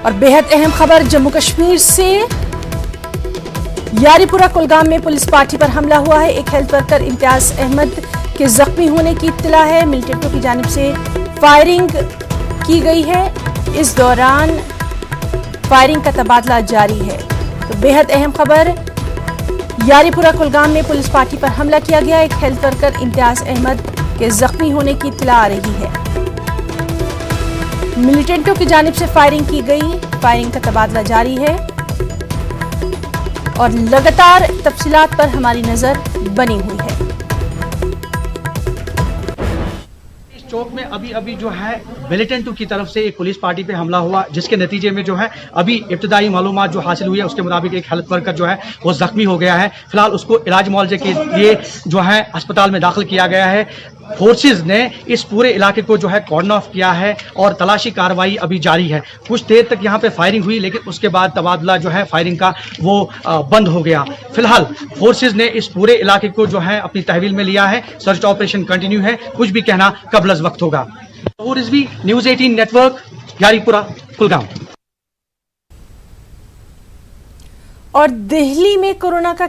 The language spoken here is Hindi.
और बेहद अहम खबर जम्मू कश्मीर से। यारीपुरा कुलगाम में पुलिस पार्टी पर हमला हुआ है। एक हेल्थ वर्कर इम्तियाज अहमद के जख्मी होने की इत्तला है। मिलिटेंटों की जानिब से फायरिंग की गई है। इस दौरान फायरिंग का तबादला जारी है। तो बेहद अहम खबर, यारीपुरा कुलगाम में पुलिस पार्टी पर हमला किया गया। एक हेल्थ वर्कर इम्तियाज अहमद के जख्मी होने की इत्तला आ रही है। मिलिटेंटों की जानिब से फायरिंग की गई। फायरिंग का तबादला जारी है और लगातार तफसीलात पर हमारी नजर बनी हुई है। इस चौक में अभी जो है मिलिटेंटों की तरफ से एक पुलिस पार्टी पे हमला हुआ, जिसके नतीजे में जो है अभी इब्तदाई मालूमात जो हासिल हुई है उसके मुताबिक एक हेल्थ वर्कर जो है वो जख्मी हो गया है। फिलहाल उसको इलाज मुआवजे के लिए जो है अस्पताल में दाखिल किया गया है। फोर्सेज ने इस पूरे इलाके को जो है कॉर्डन ऑफ किया है और तलाशी कार्रवाई अभी जारी है। कुछ देर तक यहाँ पे फायरिंग हुई, लेकिन उसके बाद तबादला जो है फायरिंग का वो बंद हो गया। फिलहाल फोर्सेज ने इस पूरे इलाके को जो है अपनी तहवील में लिया है। सर्च ऑपरेशन कंटिन्यू है, कुछ भी कहना कबल अज़ वक्त होगा। और इस भी न्यूज़ 18 नेटवर्क, यारीपुरा कुलगाम। और दिल्ली में कोरोना का